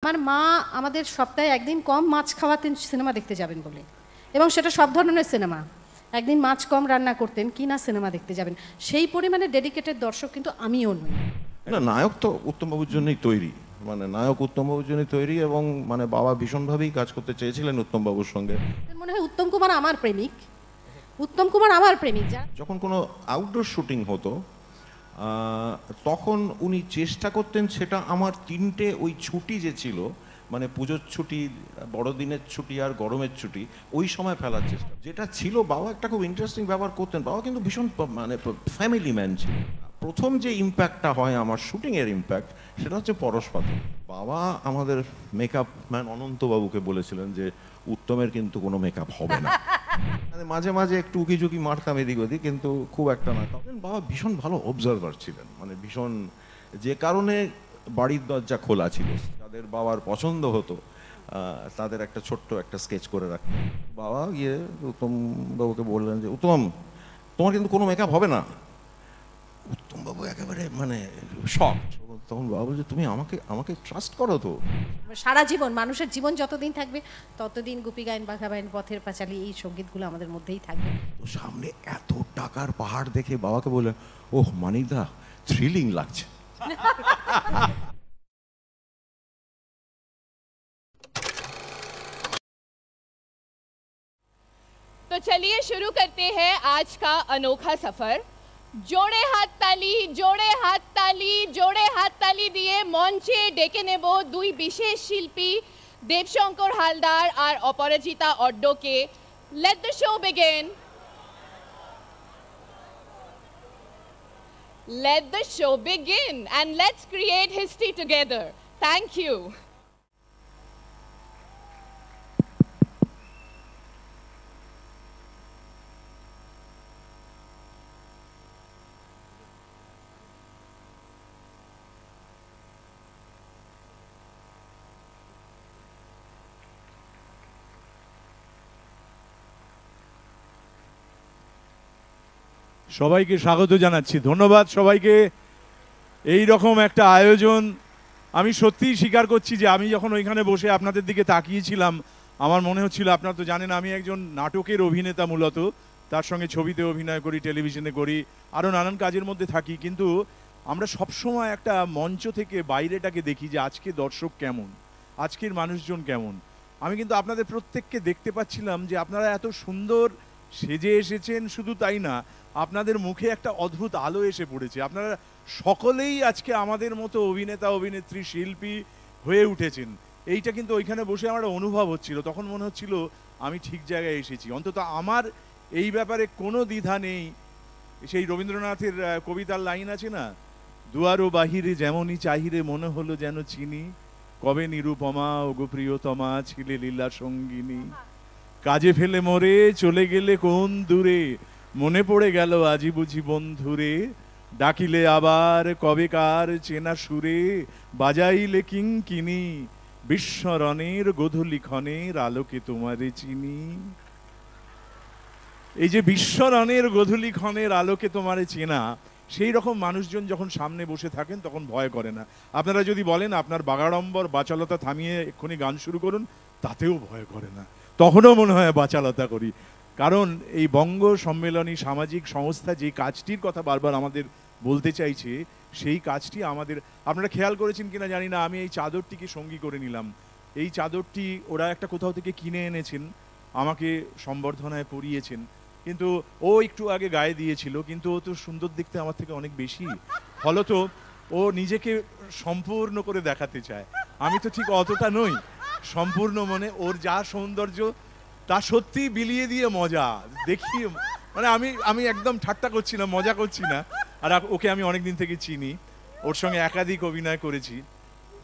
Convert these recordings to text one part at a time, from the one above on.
আমার মা আমাদের সপ্তাহে একদিন কম মাছ খাওয়াতেন সিনেমা দেখতে যাবেন বলে, এবং সেটা সব ধরনের সিনেমা। একদিন মাছ কম রান্না করতেন কি না সিনেমা দেখতে যাবেন। সেই পরিমাণে ডেডিকেটেড দর্শক কিন্তু আমিও নই। না, নায়ক তো উত্তমবাবুর জন্যই তৈরি, মানে নায়ক উত্তমবাবুর জন্যই তৈরি, এবং মানে বাবা ভীষণভাবেই কাজ করতে চেয়েছিলেন উত্তমবাবুর সঙ্গে। মনে হয় উত্তম কুমার আমার প্রেমিক, উত্তম কুমার আমার প্রেমিক। যখন কোনো আউটডোর শুটিং হতো তখন উনি চেষ্টা করতেন সেটা আমার 3টে ওই ছুটি যে ছিল, মানে পুজোর ছুটি, বড়দিনের ছুটি আর গরমের ছুটি, ওই সময় ফেলার চেষ্টা যেটা ছিল। বাবা একটা খুব ইন্টারেস্টিং ব্যাপার করতেন, বাবা কিন্তু ভীষণ মানে ফ্যামিলি ম্যান ছিল। প্রথম যে ইম্প্যাক্টটা হয় আমার শুটিংয়ের ইম্প্যাক্ট, সেটা হচ্ছে পরশপাতে। বাবা আমাদের মেকআপ ম্যান অনন্তবাবুকে বলেছিলেন যে উত্তমের কিন্তু কোনো মেকআপ হবে না। মানে মাঝে মাঝে একটু উকিঝুঁকি মারতাম এদিক ওদিক, কিন্তু খুব একটা না। তখন বাবা ভীষণ ভালো অবজারভার ছিলেন, মানে ভীষণ, যে কারণে বাড়ির দরজা খোলা ছিল। তাদের বাবার পছন্দ হতো তাদের একটা ছোট্ট একটা স্কেচ করে রাখতেন। বাবা গিয়ে উত্তম বাবুকে বললেন যে উত্তম, তোমার কিন্তু কোনো মেকআপ হবে না। উত্তমবাবু একেবারে মানে শকড। তখন বাবা বলছে তুমি আমাকে ট্রাস্ট করো তো। সারা জীবন, মানুষের জীবন যতদিন থাকবে ততদিন গুপি গায়েন, বাঘা বাইন, পথের পাঁচালী, এই সঙ্গীতগুলো আমাদের মধ্যেই থাকবে। তো সামনে এত টাকার পাহাড় দেখে বাবাকে বললেন, ওহ মানিকদা, থ্রিলিং লাগছে। तो चलिए शुरू करते हैं आज का अनोखा सफर। जोड़े हाथ ताली, जोड़े हाथ ताली, जोड़े हाथ ताली दिए मंचे डेके नेब दुई विशेष शिल्पी देवशंकर हालदार और अपराजिता अड्डो के। Let the show begin. Let the show begin and let's create history together. Thank you. সবাইকে স্বাগত জানাচ্ছি, ধন্যবাদ সবাইকে। এই রকম একটা আয়োজন আমি সত্যিই স্বীকার করছি যে আমি যখন ওইখানে বসে আপনাদের দিকে তাকিয়েছিলাম, আমার মনে হচ্ছিল, আপনারা তো জানেন আমি একজন নাটকের অভিনেতা মূলত, তার সঙ্গে ছবিতে অভিনয় করি, টেলিভিশনে করি, আরও নানান কাজের মধ্যে থাকি, কিন্তু আমরা সবসময় একটা মঞ্চ থেকে বাইরেটাকে দেখি যে আজকে দর্শক কেমন, আজকের মানুষজন কেমন। আমি কিন্তু আপনাদের প্রত্যেককে দেখতে পাচ্ছিলাম যে আপনারা এত সুন্দর সেজে এসেছেন, শুধু তাই না, আপনাদের মুখে একটা অদ্ভুত আলো এসে পড়েছে। আপনারা সকলেই আজকে আমাদের মতো অভিনেতা, অভিনেত্রী, শিল্পী হয়ে উঠেছেন। এইটা কিন্তু ওইখানে বসে আমার অনুভব হচ্ছিল, তখন মনে হচ্ছিল আমি ঠিক জায়গায় এসেছি। অন্তত আমার এই ব্যাপারে কোনো দ্বিধা নেই। সেই রবীন্দ্রনাথের কবিতার লাইন আছে না, দুয়ারো বাহিরে যেমনই চাহিরে মনে হলো যেন চিনি, কবে নিরুপমা ও গো প্রিয়তমা ছিলে লীলা সঙ্গিনী, কাজে ফেলে মরে চলে গেলে কোন দূরে, মনে পড়ে গেল আজি বুঝি বন্ধুরে, ডাকিলে আবার কবেকার চেনা সুরে, বাজাইলে কিংকিনি, বিশ্বরণের গোধূলি ক্ষণের আলোকে তোমারে চিনি। এই যে বিশ্বরণের গোধূলি ক্ষণের আলোকে তোমারে চেনা, সেই রকম মানুষজন যখন সামনে বসে থাকেন তখন ভয় করে না। আপনারা যদি বলেন আপনার বাগাড়ম্বর বাচালতা থামিয়ে এক্ষুনি গান শুরু করুন, তাতেও ভয় করে না, তখনও মনে হয় বাচালতা করি। কারণ এই বঙ্গ সম্মেলনী সামাজিক সংস্থা যে কাজটির কথা বারবার আমাদের বলতে চাইছে, সেই কাজটি আমাদের, আপনারা খেয়াল করেছেন কিনা জানি না, আমি এই চাদরটিকে সঙ্গী করে নিলাম। এই চাদরটি ওরা একটা কোথাও থেকে কিনে এনেছেন, আমাকে সম্বর্ধনায় পরিয়েছেন, কিন্তু ও একটু আগে গায়ে দিয়েছিল, কিন্তু ও তো সুন্দর দেখতে আমার থেকে অনেক বেশি, ফলত ও নিজেকে সম্পূর্ণ করে দেখাতে চায়। আমি তো ঠিক অতটা নই সম্পূর্ণ, মনে ওর যা সৌন্দর্য তা সত্যি বিলিয়ে দিয়ে মজা দেখি, মানে আমি একদম ঠাট্টা করছি না, মজা করছি না। আর ওকে আমি অনেক দিন থেকে চিনি, ওর সঙ্গে একাধিক অভিনয় করেছি,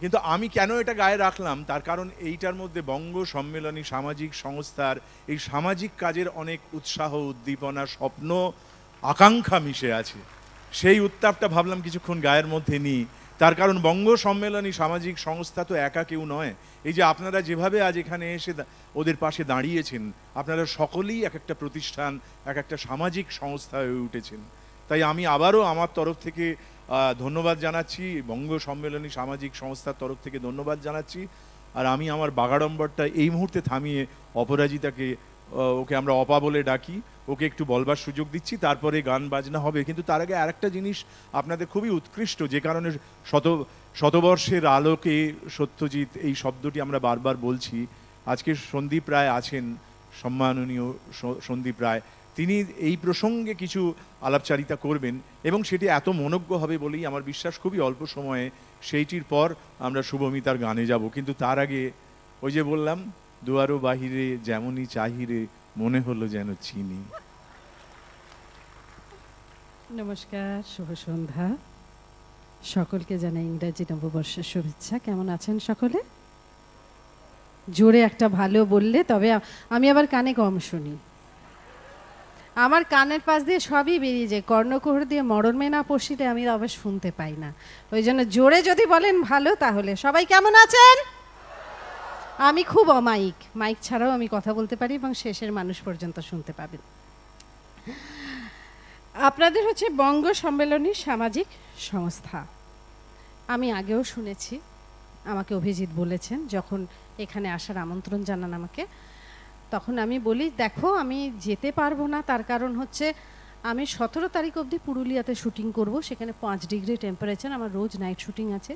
কিন্তু আমি কেন এটা গায়ে রাখলাম তার কারণ এইটার মধ্যে বঙ্গ সম্মেলনী সামাজিক সংস্থার এই সামাজিক কাজের অনেক উৎসাহ, উদ্দীপনা, স্বপ্ন, আকাঙ্ক্ষা মিশে আছে। সেই উত্তাপটা ভাবলাম কিছুক্ষণ গায়ের মধ্যে নিই। তার কারণ বঙ্গ সম্মেলনী সামাজিক সংস্থা তো একা কেউ নয়। এই যে আপনারা যেভাবে আজ এখানে এসে ওদের পাশে দাঁড়িয়েছেন, আপনারা সকলেই এক একটা প্রতিষ্ঠান, এক একটা সামাজিক সংস্থা হয়ে উঠেছেন। তাই আমি আবারও আমার তরফ থেকে ধন্যবাদ জানাচ্ছি, বঙ্গ সম্মেলনী সামাজিক সংস্থার তরফ থেকে ধন্যবাদ জানাচ্ছি। আর আমি আমার বাগাড়ম্বরটা এই মুহূর্তে থামিয়ে অপরাজিতাকে, ওকে আমরা অপা বলে ডাকি, ওকে একটু বলবার সুযোগ দিচ্ছি, তারপরে গান বাজনা হবে। কিন্তু তার আগে আরেকটা জিনিস আপনাদের খুবই উৎকৃষ্ট, যে কারণে শতবর্ষের আলোকে সত্যজিৎ এই শব্দটি আমরা বারবার বলছি। আজকে সন্দীপ রায় আছেন, সম্মাননীয় সন্দীপ রায়, তিনি এই প্রসঙ্গে কিছু আলাপচারিতা করবেন এবং সেটি এত মনোজ্ঞ হবে বলেই আমার বিশ্বাস খুবই অল্প সময়ে সেইটির পর আমরা শুভমিতার গানে যাব। কিন্তু তার আগে ওই যে বললাম, দুয়ারো বাহিরে যেমনই চাহিরে মনে হলো যেন চিনি। নমস্কার, শুভ সন্ধ্যা। সকলকে জানাই ইংরাজি নববর্ষের শুভেচ্ছা। কেমন আছেন সকলে? জোরে একটা ভালো বললে তবে আমি আবার কানে কম শুনি। আমার কানের পাশ দিয়ে সবই বেরিয়ে যায়, কর্ণকুহর দিয়ে মরণমে না পশিতে আমি আবার শুনতে পাই না। ওই জন্য জোরে যদি বলেন ভালো, তাহলে সবাই কেমন আছেন? আমি খুব অমাইক, মাইক ছাড়াও আমি কথা বলতে পারি এবং শেষের মানুষ পর্যন্ত শুনতে পাবেন। আপনাদের হচ্ছে বঙ্গ সম্মেলনী সামাজিক সংস্থা। আমি আগেও শুনেছি, আমাকে অভিজিৎ বলেছেন যখন এখানে আসার আমন্ত্রণ জানান আমাকে, তখন আমি বলি দেখো আমি যেতে পারবো না, তার কারণ হচ্ছে আমি 17 তারিখ অবধি পুরুলিয়াতে শুটিং করব, সেখানে 5 ডিগ্রি টেম্পারেচার, আমার রোজ নাইট শুটিং আছে।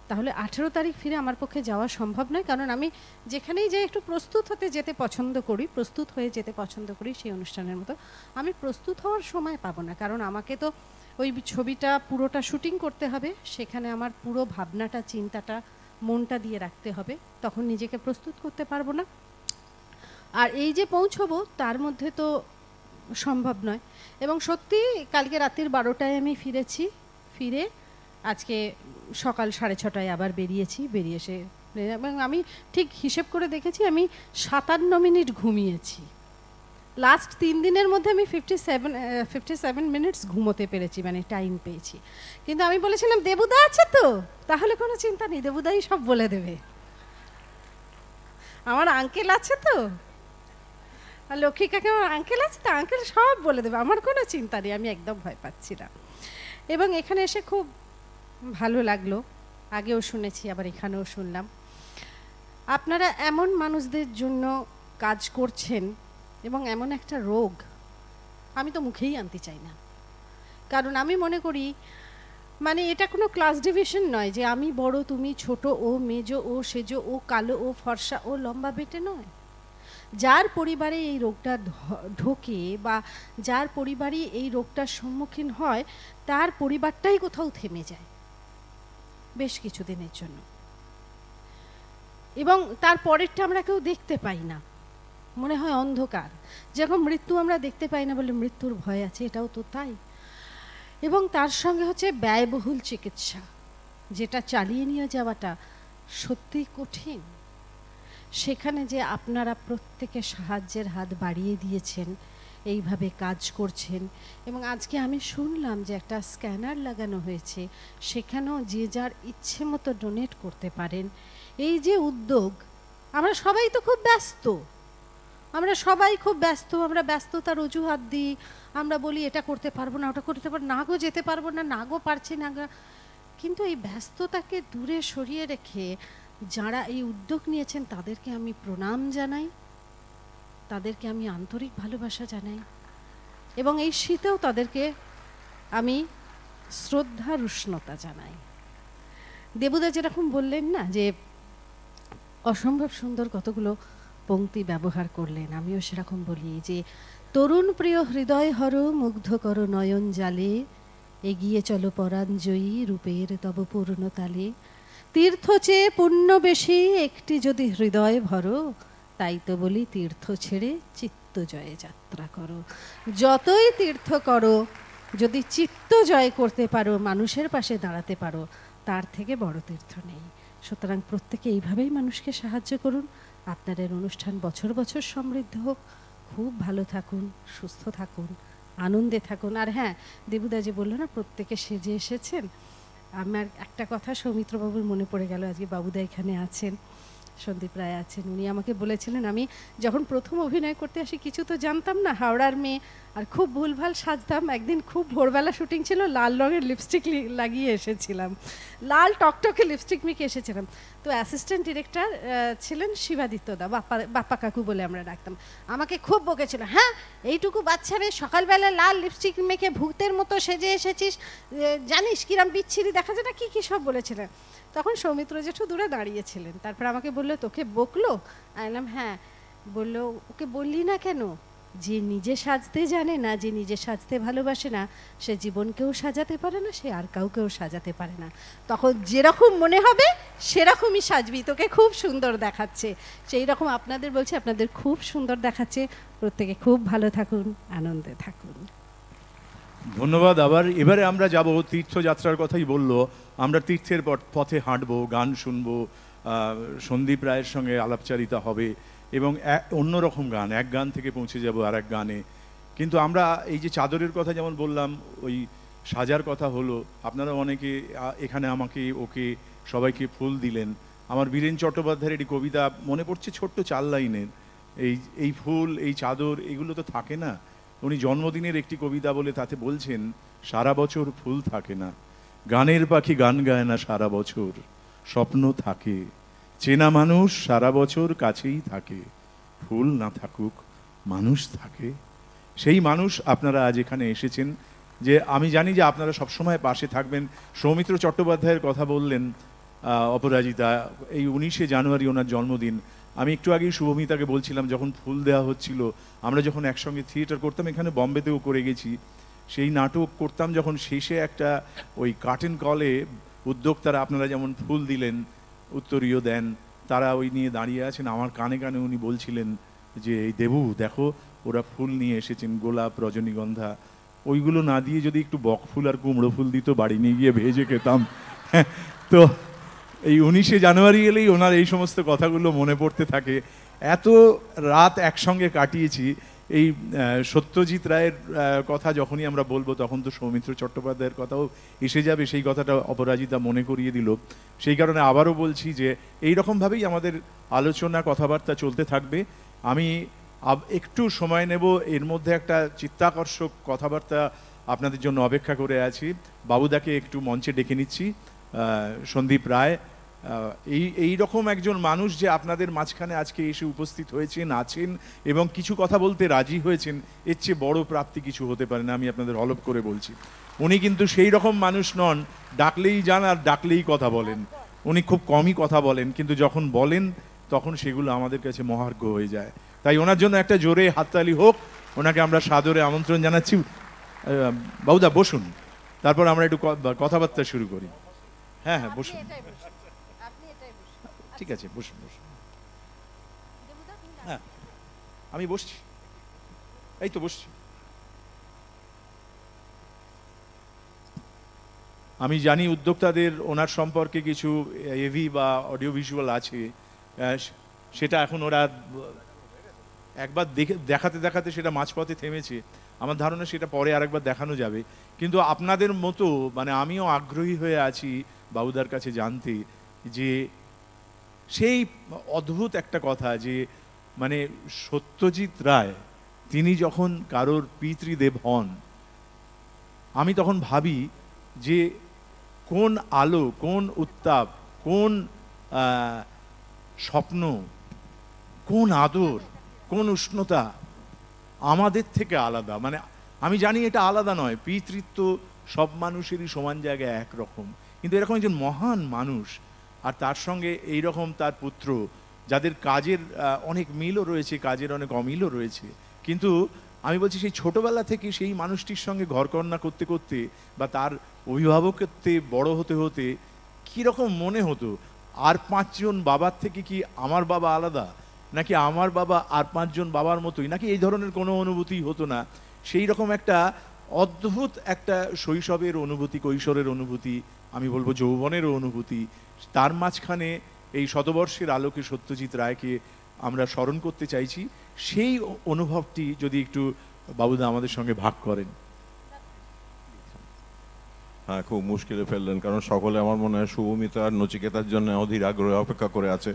তাহলে 18 তারিখ ফিরে আমার পক্ষে যাওয়া সম্ভব নয়, কারণ আমি যেখানেই যাই একটু প্রস্তুত হতে যেতে পছন্দ করি, প্রস্তুত হয়ে যেতে পছন্দ করি সেই অনুষ্ঠানের মতো। আমি প্রস্তুত হওয়ার সময় পাবো না, কারণ আমাকে তো ওই ছবিটা পুরোটা শুটিং করতে হবে, সেখানে আমার পুরো ভাবনাটা, চিন্তাটা, মনটা দিয়ে রাখতে হবে, তখন নিজেকে প্রস্তুত করতে পারবো না। আর এই যে পৌঁছবো তার মধ্যে তো সম্ভব নয়। এবং সত্যি কালকে রাত্রির 12টায় আমি ফিরেছি, ফিরে আজকে সকাল 6:30টায় আবার বেরিয়েছি, বেরিয়ে এসে এবং আমি ঠিক হিসেব করে দেখেছি আমি 57 মিনিট ঘুমিয়েছি। লাস্ট 3 দিনের মধ্যে আমি 57 মিনিটস ঘুমোতে পেরেছি, মানে টাইম পেয়েছি। কিন্তু আমি বলেছিলাম দেবুদা আছে তো, তাহলে কোনো চিন্তা নেই, দেবুদাই সব বলে দেবে। আমার আঙ্কেল আছে তো, আর লক্ষ্মী কাকে আমার আঙ্কেল আছে তো, আঙ্কেল সব বলে দেবে, আমার কোনো চিন্তা নেই, আমি একদম ভয় পাচ্ছি না। এবং এখানে এসে খুব ভালো লাগলো, আগেও শুনেছি আবার এখানেও শুনলাম। আপনারা এমন মানুষদের জন্য কাজ করছেন এবং এমন একটা রোগ আমি তো মুখেই আনতে চাই না, কারণ আমি মনে করি মানে এটা কোনো ক্লাস ডিভিশন নয় যে আমি বড় তুমি ছোট, ও মেজো, ও সেজো, ও কালো, ও ফর্সা, ও লম্বা বেটে নয়। যার পরিবারে এই রোগটা ঢোকে বা যার পরিবারে এই রোগটার সম্মুখীন হয়, তার পরিবারটাই কোথাও থেমে যায় বেশ কিছুদিনের জন্য, এবং তার পরেরটা আমরা কেউ দেখতে পাই না, মনে হয় অন্ধকার। যেরকম মৃত্যু আমরা দেখতে পাই না বলে মৃত্যুর ভয় আছে, এটাও তো তাই। এবং তার সঙ্গে হচ্ছে ব্যয়বহুল চিকিৎসা, যেটা চালিয়ে নিয়ে যাওয়াটা সত্যিই কঠিন। সেখানে যে আপনারা প্রত্যেকে সাহায্যের হাত বাড়িয়ে দিয়েছেন, এইভাবে কাজ করছেন, এবং আজকে আমি শুনলাম যে একটা স্ক্যানার লাগানো হয়েছে, সেখানেও যে যার ইচ্ছে মতো ডোনেট করতে পারেন। এই যে উদ্যোগ, আমরা সবাই তো খুব ব্যস্ত, আমরা সবাই খুব ব্যস্ত, আমরা ব্যস্ততার অজুহাত দিই, আমরা বলি এটা করতে পারবো না, ওটা করতে পারবো না, গো যেতে পারবো না, না গো পারছি না। কিন্তু এই ব্যস্ততাকে দূরে সরিয়ে রেখে যারা এই উদ্যোগ নিয়েছেন তাদেরকে আমি প্রণাম জানাই, তাদেরকে আমি আন্তরিক ভালোবাসা জানাই, এবং এই শীতেও তাদেরকে আমি শ্রদ্ধার উষ্ণতা জানাই। দেবুদা যেরকম বললেন না যে অসম্ভব সুন্দর কতগুলো পংক্তি ব্যবহার করলেন, আমিও সেরকম বলি যে তরুণ প্রিয় হৃদয় হর, মুগ্ধ করো নয়ন জালে, এগিয়ে চলো পরাঞ্জয়ী রূপের তব পূর্ণ তালে, তীর্থ চেয়ে পুণ্য বেশি একটি যদি হৃদয় ভরো, তাই তো বলি তীর্থ ছেড়ে চিত্ত জয়ে যাত্রা করো। যতই তীর্থ করো, যদি চিত্ত জয় করতে পারো, মানুষের পাশে দাঁড়াতে পারো, তার থেকে বড় তীর্থ নেই। সুতরাং প্রত্যেকে এইভাবেই মানুষকে সাহায্য করুন। আপনাদের অনুষ্ঠান বছর বছর সমৃদ্ধ হোক, খুব ভালো থাকুন, সুস্থ থাকুন, আনন্দে থাকুন। আর হ্যাঁ, দেবুদা যে বললো না প্রত্যেকে সেজে এসেছেন, আমার একটা কথা সৌমিত্রবাবুর মনে পড়ে গেল, আজকে বাবুদা এখানে আছেন। সন্দীপ রায় আছেন, উনি আমাকে বলেছিলেন, আমি যখন প্রথম অভিনয় করতে আসি কিছু তো জানতাম না, হাওড়ার মেয়ে, আর খুব ভুলভাল সাজতাম। একদিন খুব ভোরবেলা শুটিং ছিল, লাল রঙের লিপস্টিক লাগিয়ে এসেছিলাম, লাল টকটকে লিপস্টিক মেখে এসেছিলাম। তো অ্যাসিস্ট্যান্ট ডিরেক্টর ছিলেন শিবাদিত্য দা, বাপ্পা কাকু বলে আমরা ডাকতাম। আমাকে খুব বকেছিল, হ্যাঁ এইটুকু বাচ্চা মেয়ে সকালবেলা লাল লিপস্টিক মেখে ভূতের মতো সেজে এসেছিস, জানিস কিরম বিচ্ছিরি দেখা যায় না, কী কী সব বলেছিলেন। তখন সৌমিত্র জেঠু দূরে দাঁড়িয়েছিলেন, তারপর আমাকে বললো, তোকে বকলো? আমি বললাম হ্যাঁ। বললো, ওকে বললি না কেন? যে নিজে সাজতে জানে না, যে নিজে সাজতে ভালোবাসে না, সে জীবনকেও সাজাতে পারে না, সে আর কাউকেও সাজাতে পারে না। তখন যেরকম মনে হবে সেরকমই সাজবি, তোকে খুব সুন্দর দেখাচ্ছে। সেই রকম আপনাদের বলছি, আপনাদের খুব সুন্দর দেখাচ্ছে। প্রত্যেকে খুব ভালো থাকুন, আনন্দে থাকুন। ধন্যবাদ। আবার এবারে আমরা যাব তীর্থযাত্রার কথাই বললো, আমরা তীর্থের পথে হাঁটবো, গান শুনবো, সন্দীপ রায়ের সঙ্গে আলাপচারিতা হবে এবং অন্যরকম গান, এক গান থেকে পৌঁছে যাব আর এক গানে। কিন্তু আমরা এই যে চাদরের কথা যেমন বললাম, ওই সাজার কথা হলো, আপনারা অনেকে এখানে আমাকে ওকে সবাইকে ফুল দিলেন। আমার বীরেন চট্টোপাধ্যায়ের একটি কবিতা মনে পড়ছে, ছোট্ট 4 লাইনের, এই ফুল, এই চাদর, এগুলো তো থাকে না। উনি জন্মদিনের একটি কবিতা বলে তাতে বলছেন, সারা বছর ফুল থাকে না, গানের পাখি গান গায় না সারা বছর, স্বপ্ন থাকে, চেনা মানুষ সারা বছর কাছেই থাকে, ফুল না থাকুক মানুষ থাকে। সেই মানুষ আপনারা আজ এখানে এসেছেন, যে আমি জানি যে আপনারা সবসময় পাশে থাকবেন। সৌমিত্র চট্টোপাধ্যায়ের কথা বললেন অপরাজিতা, এই 19শে জানুয়ারি ওনার জন্মদিন। আমি একটু আগেই শুভমিতাকে বলছিলাম, যখন ফুল দেওয়া হচ্ছিল, আমরা যখন একসঙ্গে থিয়েটার করতাম, এখানে বম্বেতেও করে গেছি, সেই নাটক করতাম, যখন শেষে একটা ওই কার্টেন কলে উদ্যোক্তারা, আপনারা যেমন ফুল দিলেন, উত্তরীয় দেন, তারা ওই নিয়ে দাঁড়িয়ে আছেন, আমার কানে কানে উনি বলছিলেন যে এই দেবু দেখো ওরা ফুল নিয়ে এসেছেন, গোলাপ, রজনীগন্ধা, ওইগুলো না দিয়ে যদি একটু বক ফুল আর কুমড়ো ফুল দিত, বাড়ি নিয়ে গিয়ে ভেজে খেতাম। তো এই 19শে জানুয়ারি এলেই ওনার এই সমস্ত কথাগুলো মনে পড়তে থাকে। এত রাত একসঙ্গে কাটিয়েছি। এই সত্যজিৎ রায়ের কথা যখনই আমরা বলবো, তখন তো সৌমিত্র চট্টোপাধ্যায়ের কথাও এসে যাবে, সেই কথাটা অপরাজিতা মনে করিয়ে দিল। সেই কারণে আবারও বলছি যে এই রকমভাবেই আমাদের আলোচনা, কথাবার্তা চলতে থাকবে। আমি একটু সময় নেব, এর মধ্যে একটা চিত্তাকর্ষক কথাবার্তা আপনাদের জন্য অপেক্ষা করে আছি। বাবুদাকে একটু মঞ্চে ডেকে নিচ্ছি। সন্দীপ রায় এই রকম একজন মানুষ যে আপনাদের মাঝখানে আজকে এসে উপস্থিত হয়েছেন, আছেন এবং কিছু কথা বলতে রাজি হয়েছেন, এর চেয়ে বড় প্রাপ্তি কিছু হতে পারে না, আমি আপনাদের হলপ করে বলছি। উনি কিন্তু সেই রকম মানুষ নন, ডাকলেই যান আর ডাকলেই কথা বলেন। উনি খুব কমই কথা বলেন, কিন্তু যখন বলেন তখন সেগুলো আমাদের কাছে মহার্ঘ হয়ে যায়। তাই ওনার জন্য একটা জোরে হাততালি হোক, ওনাকে আমরা সাদরে আমন্ত্রণ জানাচ্ছি। বাবুদা বসুন, তারপর আমরা একটু কথাবার্তা শুরু করি। হ্যাঁ হ্যাঁ বসুন, ঠিক আছে বসুন বসুন। হ্যাঁ আমি বসছি, এই তো বসছি। আমি জানি উদ্যোক্তাদের ওনার সম্পর্কে কিছু এভি বা অডিও ভিজুয়াল আছে, সেটা এখন ওরা একবার দেখাতে দেখাতে সেটা মাঝপথে থেমেছে। আমার ধারণা সেটা পরে আরেকবার দেখানো যাবে। কিন্তু আপনাদের মতো মানে আমিও আগ্রহী হয়ে আছি বাবুদার কাছে জানতে, যে সেই অদ্ভুত একটা কথা, যে মানে সত্যজিৎ রায় তিনি যখন কারোর পিতৃদেব হন, আমি তখন ভাবি যে কোন আলো, কোন উত্তাপ, কোন স্বপ্ন, কোন আদর, কোন উষ্ণতা আমাদের থেকে আলাদা। মানে আমি জানি এটা আলাদা নয়, পিতৃত্ব সব মানুষেরই সমান জায়গায় একরকম, কিন্তু এরকম একজন মহান মানুষ, আর তার সঙ্গে এই রকম তার পুত্র, যাদের কাজের অনেক মিলও রয়েছে, কাজের অনেক অমিলও রয়েছে, কিন্তু আমি বলছি সেই ছোটবেলা থেকে সেই মানুষটির সঙ্গে ঘরকন্না করতে করতে বা তার অভিভাবকত্বে বড় হতে হতে কীরকম মনে হতো, আর 5 জন বাবার থেকে কি আমার বাবা আলাদা, নাকি আমার বাবা আর 5 জন বাবার মতোই, নাকি এই ধরনের কোনো অনুভূতি হতো না। সেই রকম একটা অদ্ভুত একটা শৈশবের অনুভূতি, কৈশোরের অনুভূতি, আমি বলবো যৌবনেরও অনুভূতি, তার মাঝখানে এই শতবর্ষের আলোকে সত্যজিৎ রায়কে আমরা স্মরণ করতে চাইছি। সেই অনুভবটি যদি একটু বাবুদা আমাদের সঙ্গে ভাগ করেন। হ্যাঁ, খুব মুশকিলে ফেললেন, কারণ সকলে আমার মনে হয় শুভমিতা আর নচিকেতার জন্য অধীর আগ্রহে অপেক্ষা করে আছে।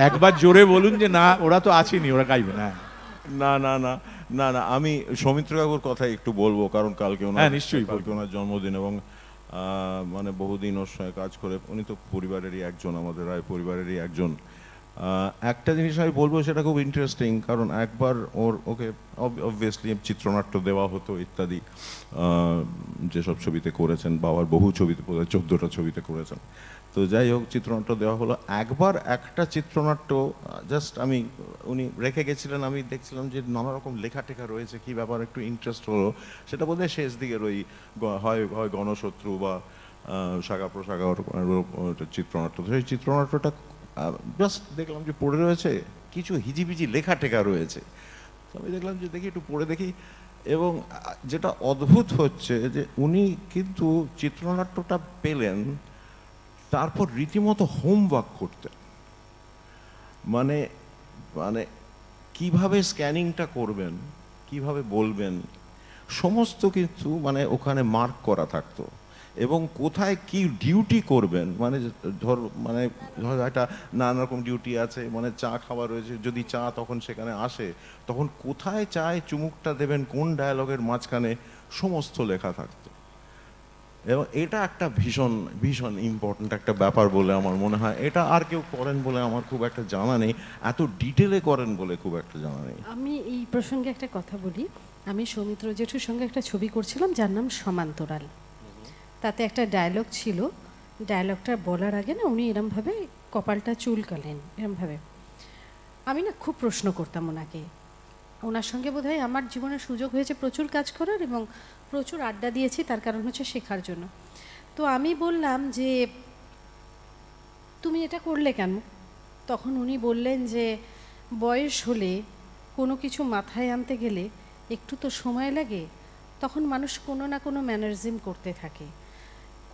একবার জোরে বলুন যে না, ওরা তো আসেনি, ওরা গাইবে না। না না না না না, আমি সৌমিত্র কাকুর কথা একটু বলবো, কারণ কালকে হ্যাঁ, নিশ্চয়ই কালকে ওনার জন্মদিন, এবং মানে বহুদিন ওর সঙ্গে কাজ করে, উনি তো পরিবারেরই একজন, আমাদের রায় পরিবারেরই একজন। একটা জিনিস আমি বলবো, সেটা খুব ইন্টারেস্টিং, কারণ একবার ওকে অবভিয়াসলি চিত্রনাট্য দেওয়া হতো ইত্যাদি, যেসব ছবিতে করেছেন, বাবার বহু ছবিতে, 14টা ছবিতে করেছেন। তো যাই হোক, চিত্রনাট্য দেওয়া হলো। একবার একটা চিত্রনাট্য জাস্ট উনি রেখে গেছিলেন, আমি দেখছিলাম যে নানা রকম লেখা টেখা রয়েছে, কি ব্যাপার, একটু ইন্টারেস্ট হলো। সেটা বোধহয় শেষ দিকের ওই হয় গণশত্রু বা শাখা প্রশাখার চিত্রনাট্য। সেই চিত্রনাট্যটা জাস্ট দেখলাম যে পড়ে রয়েছে, কিছু হিজিবিজি লেখা টেখা রয়েছে। তো আমি দেখলাম যে দেখি একটু পড়ে দেখি, এবং যেটা অদ্ভুত হচ্ছে যে উনি কিন্তু চিত্রনাট্যটা পেলেন, তারপর রীতিমতো হোমওয়ার্ক করতেন, মানে মানে কিভাবে স্ক্যানিংটা করবেন, কিভাবে বলবেন, সমস্ত কিছু মানে ওখানে মার্ক করা থাকতো, এবং কোথায় কি ডিউটি করবেন, মানে ধর একটা নানা রকম ডিউটি আছে, মানে চা খাওয়া রয়েছে, যদি চা তখন সেখানে আসে, তখন কোথায় চায় চুমুকটা দেবেন, কোন ডায়ালগের মাঝখানে, সমস্ত লেখা থাকতো। এবং এটা একটা ভীষণ ভীষণ ইম্পর্ট্যান্ট একটা ব্যাপার বলে আমার মনে হয়। এটা আর কেউ করেন বলে আমার খুব একটা জানা নেই, এত ডিটেলে করেন বলে খুব একটা জানা নেই। আমি এই প্রসঙ্গে একটা কথা বলি। আমি সৌমিত্র জেঠুর সঙ্গে একটা ছবি করছিলাম, যার নাম সমান্তরাল। তাতে একটা ডায়লগ ছিল, ডায়লগটা বলার আগে না উনি এরমভাবে কপালটা চুলকালেন, এরমভাবে। আমি না খুব প্রশ্ন করতাম ওনাকে। ওনার সঙ্গে বোধহয় আমার জীবনে সুযোগ হয়েছে প্রচুর কাজ করার, এবং প্রচুর আড্ডা দিয়েছি, তার কারণ হচ্ছে শেখার জন্য। তো আমি বললাম যে তুমি এটা করলে কেন? তখন উনি বললেন যে বয়স হলে কোনো কিছু মাথায় আনতে গেলে একটু তো সময় লাগে, তখন মানুষ কোনো না কোনো ম্যানারিজম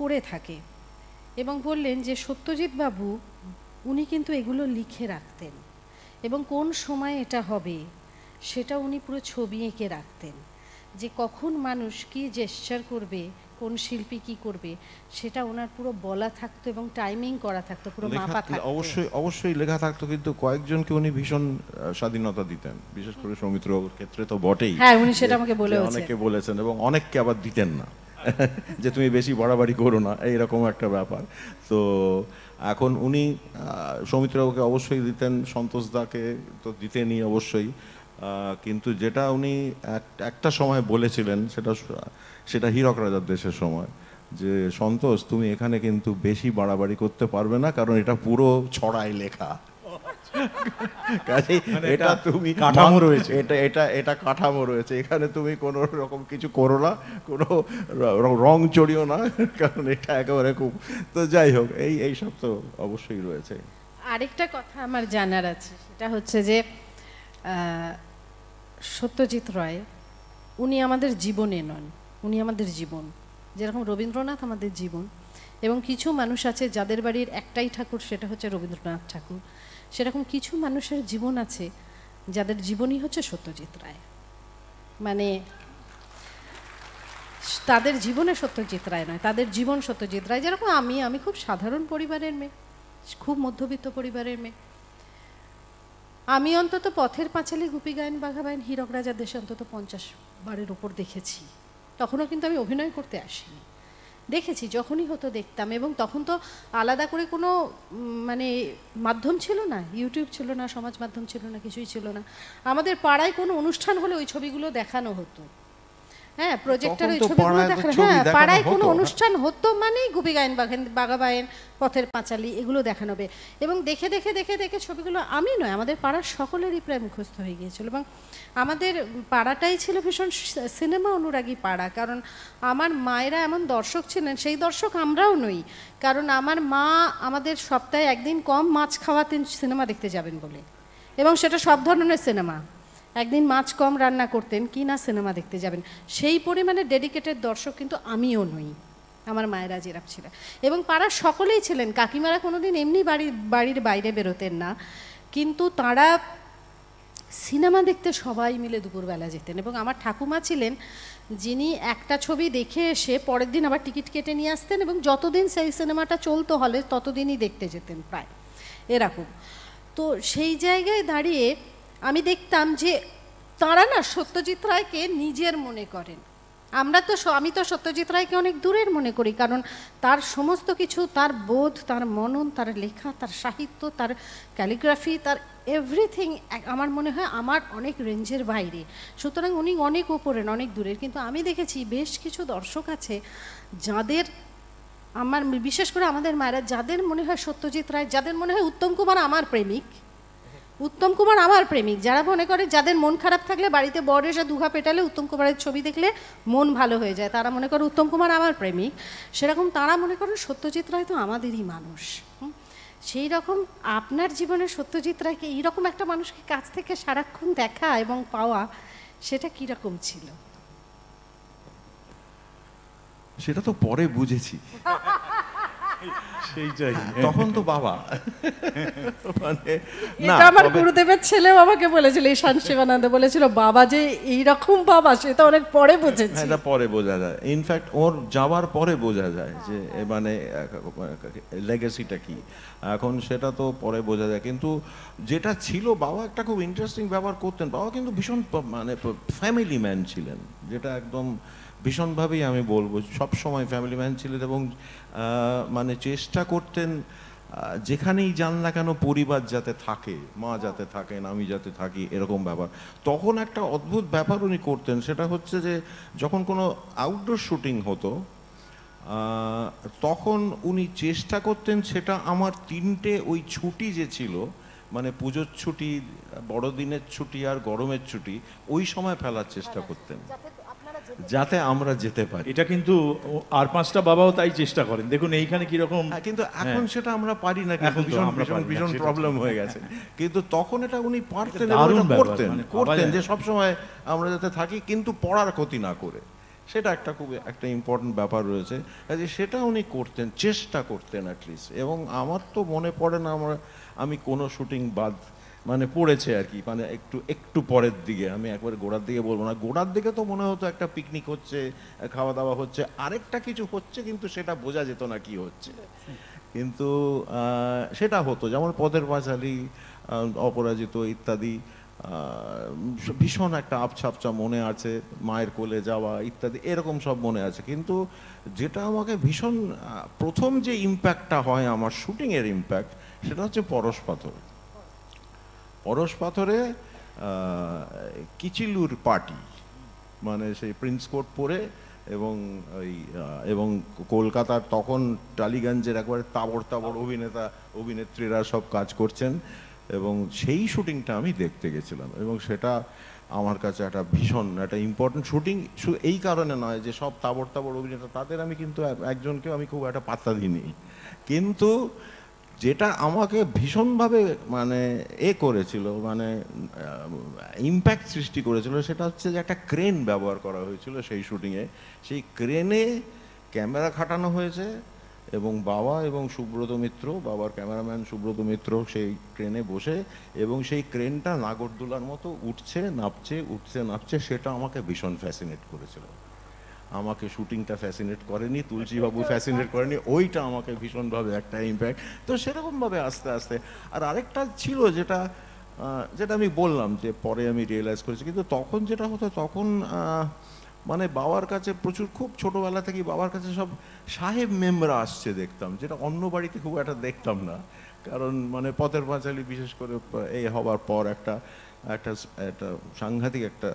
করে থাকে। এবং বললেন যে সত্যজিৎ বাবু উনি কিন্তু এগুলো লিখে রাখতেন, এবং কোন সময় এটা হবে সেটা উনি পুরো ছবি এঁকে রাখতেন, যে কখন মানুষ কি জেস্চার করবে, কোন শিল্পী কি করবে, সেটা ওনার পুরো বলা থাকতো, এবং টাইমিং করা থাকতো, পুরো মাপা থাকতো। অবশ্যই লেখা থাকতো, কিন্তু কয়েকজনকে উনি ভীষণ স্বাধীনতা দিতেন, বিশেষ করে সৌমিত্রর ক্ষেত্রে তো বটেই। হ্যাঁ, উনি সেটা আমাকে অনেকে বলেছেন, এবং অনেককে আবার দিতেন না, যে তুমি বেশি বাড়াবাড়ি করো না, এইরকম একটা ব্যাপার। তো এখন উনি সৌমিত্রবাবুকে অবশ্যই দিতেন, সন্তোষ দাকে তো দিতেনই অবশ্যই, কিন্তু যেটা উনি একটা সময় বলেছিলেন, সেটা হীরক রাজার দেশের সময়, যে সন্তোষ তুমি এখানে কিন্তু বেশি বাড়াবাড়ি করতে পারবে না, কারণ এটা পুরো ছড়ায় লেখা, এটা তুমি কাঠামো রয়েছে, এটা কাঠামো রয়েছে, এখানে তুমি কোনো রকম কিছু করো না, কোনো রং চড়িও না, কারণ এটা একেবারে খুব। তো যাই হোক, এই সব তো অবশ্যই রয়েছে। আরেকটা কথা আমার জানার আছে, সেটা হচ্ছে যে সত্যজিৎ রায় উনি আমাদের জীবনে নন, উনি আমাদের জীবন। যেরকম রবীন্দ্রনাথ আমাদের জীবন, এবং কিছু মানুষ আছে যাদের বাড়ির একটাই ঠাকুর, সেটা হচ্ছে রবীন্দ্রনাথ ঠাকুর। সেরকম কিছু মানুষের জীবন আছে যাদের জীবনই হচ্ছে সত্যজিৎ রায়, মানে তাদের জীবনে সত্যজিৎ রায় নয়, তাদের জীবন সত্যজিৎ রায়। যেরকম আমি খুব সাধারণ পরিবারের মেয়ে, খুব মধ্যবিত্ত পরিবারের মেয়ে। আমি অন্তত পথের পাঁচালী, গুপি গায়েন, বাঘা বাইন, হীরক রাজার দেশে অন্তত 50 বারের ওপর দেখেছি। তখনও কিন্তু আমি অভিনয় করতে আসিনি, দেখেছি, যখনই হতো দেখতাম। এবং তখন তো আলাদা করে কোনো মানে মাধ্যম ছিল না, ইউটিউব ছিল না, সমাজ মাধ্যম ছিল না, কিছুই ছিল না। আমাদের পাড়ায় কোনো অনুষ্ঠান হলে ওই ছবিগুলো দেখানো হতো, হ্যাঁ, প্রজেক্টরে ওই ছবিগুলো দেখানো। হ্যাঁ, পাড়ায় কোনো অনুষ্ঠান হতো মানেই গুপি গায়েন, বাঘা বাইন, পথের পাঁচালী, এগুলো দেখানো হবে। এবং দেখে দেখে দেখে দেখে ছবিগুলো আমি নয়, আমাদের পাড়ার সকলেরই প্রায় মুখস্থ হয়ে গিয়েছিল। এবং আমাদের পাড়াটাই ছিল ভীষণ সিনেমা অনুরাগী পাড়া, কারণ আমার মায়েরা এমন দর্শক ছিলেন, সেই দর্শক আমরাও নই, কারণ আমার মা আমাদের সপ্তাহে একদিন কম মাছ খাওয়াতেন সিনেমা দেখতে যাবেন বলে, এবং সেটা সব ধরনের সিনেমা। একদিন মাছ কম রান্না করতেন, কি না সিনেমা দেখতে যাবেন, সেই পরিমাণে ডেডিকেটেড দর্শক কিন্তু আমিও নই, আমার মায়েরা যেরকম ছিলেন। এবং পাড়ার সকলেই ছিলেন, কাকিমারা কোনোদিন এমনি বাড়ির বাইরে বেরোতেন না, কিন্তু তাঁরা সিনেমা দেখতে সবাই মিলে দুপুরবেলা যেতেন, এবং আমার ঠাকুমা ছিলেন যিনি একটা ছবি দেখে এসে পরের দিন আবার টিকিট কেটে নিয়ে আসতেন, এবং যতদিন সেই সিনেমাটা চলতো হলে ততদিনই দেখতে যেতেন প্রায় এরকম। তো সেই জায়গায় দাঁড়িয়ে আমি দেখতাম যে তাঁরা না সত্যজিৎ রায়কে নিজের মনে করেন। আমি তো সত্যজিৎ রায়কে অনেক দূরের মনে করি, কারণ তার সমস্ত কিছু, তার বোধ, তার মনন, তার লেখা, তার সাহিত্য, তার ক্যালিগ্রাফি, তার এভরিথিং আমার মনে হয় আমার অনেক রেঞ্জের বাইরে। সুতরাং উনি অনেক ওপরের, অনেক দূরের। কিন্তু আমি দেখেছি বেশ কিছু দর্শক আছে যাদের, আমার বিশেষ করে আমাদের মায়েরা, যাদের মনে হয় সত্যজিৎ রায়, যাদের মনে হয় উত্তম কুমার আমার প্রেমিক, যারা মনে করে যাদের মন খারাপ থাকলে বাড়িতে বর এসে দুঘা পেটালে উত্তম কুমারের ছবি দেখলে মন ভালো হয়ে যায়, তারা মনে করে উত্তম কুমার আমার প্রেমিক, সেরকম তারা মনে করেন সত্যজিৎ রায় তো আমাদেরই মানুষ। সেই রকম আপনার জীবনে সত্যজিৎ রায়কে এইরকম একটা মানুষকে কাছ থেকে সারাক্ষণ দেখা এবং পাওয়া, সেটা কিরকম ছিল? সেটা তো পরে বুঝেছি, সেইটাই। তখন তো বাবা মানে না, এটা আমার গুরুদেবের ছেলেও আমাকে বলেছিল, ঈশান শিবানন্দ বলেছিল, বাবা যে এইরকম বাবা সেটা অনেক পরে বুঝেছি। এটা পরে বোঝা যায়, ইনফ্যাক্ট ওর যাওয়ার পরে বোঝা যায় যে মানে লেগেসিটা কি, এখন সেটা তো পরে বোঝা যায়। কিন্তু যেটা ছিল, বাবা একটা খুব ইন্টারেস্টিং ব্যাপার করতেন। বাবা কিন্তু ভীষণ মানে ফ্যামিলি ম্যান ছিলেন, যেটা একদম ভীষণভাবেই আমি বলবো সব সময় ফ্যামিলি ম্যান ছিলেন, এবং মানে চেষ্টা করতেন যেখানেই যান না কেন পরিবার যাতে থাকে, মা যাতে থাকেন, আমি যাতে থাকি, এরকম ব্যাপার। তখন একটা অদ্ভুত ব্যাপার উনি করতেন, সেটা হচ্ছে যে যখন কোনো আউটডোর শুটিং হতো তখন উনি চেষ্টা করতেন সেটা আমার তিনটে ওই ছুটি যে ছিল, মানে পুজোর ছুটি, বড়দিনের ছুটি আর গরমের ছুটি, ওই সময় ফেলার চেষ্টা করতেন যাতে আমরা যেতে পারি। এটা কিন্তু আর পাঁচটা বাবাও তাই চেষ্টা করেন, দেখুন এইখানে কিরকম। কিন্তু এখন সেটা আমরা পারি না, এখন তো আমরা পারি না, ভীষণ সেটা প্রবলেম ঠিক। হয়ে গেছে। কিন্তু তখন এটা উনি পারতেন, এটা দারুণ এবং এটা ব্যাপার, করতেন মানে করতেন ভাবা যে যায়। সব সময় আমরা যাতে থাকি কিন্তু পড়ার ক্ষতি না করে, সেটা একটা খুব একটা ইম্পর্টেন্ট ব্যাপার রয়েছে। কাজে সেটা উনি করতেন, চেষ্টা করতেন অ্যাটলিস্ট। এবং আমার তো মনে পড়ে না আমি কোনো শুটিং বাদ মানে পড়েছে আর কি, মানে একটু পরের দিকে, আমি একবার গোড়ার দিকে বলবো না, গোড়ার দিকে তো মনে হতো একটা পিকনিক হচ্ছে, খাওয়া দাওয়া হচ্ছে, আরেকটা কিছু হচ্ছে, কিন্তু সেটা বোঝা যেত না কি হচ্ছে। কিন্তু সেটা হতো, যেমন পথের পাঁচালী, অপরাজিত ইত্যাদি, ভীষণ একটা আবছা মনে আছে, মায়ের কোলে যাওয়া ইত্যাদি, এরকম সব মনে আছে। কিন্তু যেটা আমাকে ভীষণ প্রথম যে ইম্প্যাক্টটা হয় আমার শুটিংয়ের ইম্প্যাক্ট, সেটা হচ্ছে পরশ পাথরে কিচিলুর পার্টি, মানে সেই প্রিন্স কোট পরে, এবং কলকাতার তখন টালিগঞ্জের একবারে তাবড় অভিনেত্রীরা সব কাজ করছেন, এবং সেই শুটিংটা আমি দেখতে গেছিলাম। এবং সেটা আমার কাছে একটা ভীষণ একটা ইম্পর্টেন্ট শুটিং, এই কারণে নয় যে সব তাবড় অভিনেতা, তাদের আমি কিন্তু একজনকেও আমি খুব একটা পাত্তা দিইনি, কিন্তু যেটা আমাকে ভীষণভাবে মানে করেছিল, মানে ইম্প্যাক্ট সৃষ্টি করেছিল, সেটা হচ্ছে যে একটা ক্রেন ব্যবহার করা হয়েছিল সেই শুটিংয়ে। সেই ক্রেনে ক্যামেরা খাটানো হয়েছে, এবং বাবা এবং সুব্রত মিত্র, বাবার ক্যামেরাম্যান সুব্রত মিত্র সেই ক্রেনে বসে, এবং সেই ক্রেনটা নাগরদোলার মতো উঠছে নামছে, সেটা আমাকে ভীষণ ফ্যাসিনেট করেছিল। আমাকে শুটিংটা ফ্যাসিনেট করেনি, তুলসীবাবু ফ্যাসিনেট করেনি, ওইটা আমাকে ভীষণভাবে একটা ইম্প্যাক্ট। তো সেরকমভাবে আস্তে আস্তে। আর আরেকটা ছিল যেটা আমি বললাম যে পরে আমি রিয়েলাইজ করেছি, কিন্তু তখন যেটা হতো, তখন মানে বাবার কাছে প্রচুর, খুব ছোটোবেলা থেকেই বাবার কাছে সব সাহেব মেমরা আসছে দেখতাম, যেটা অন্য বাড়িতে খুব একটা দেখতাম না। কারণ মানে পথের পাঁচালী বিশেষ করে হবার পর একটা সাংঘাতিক একটা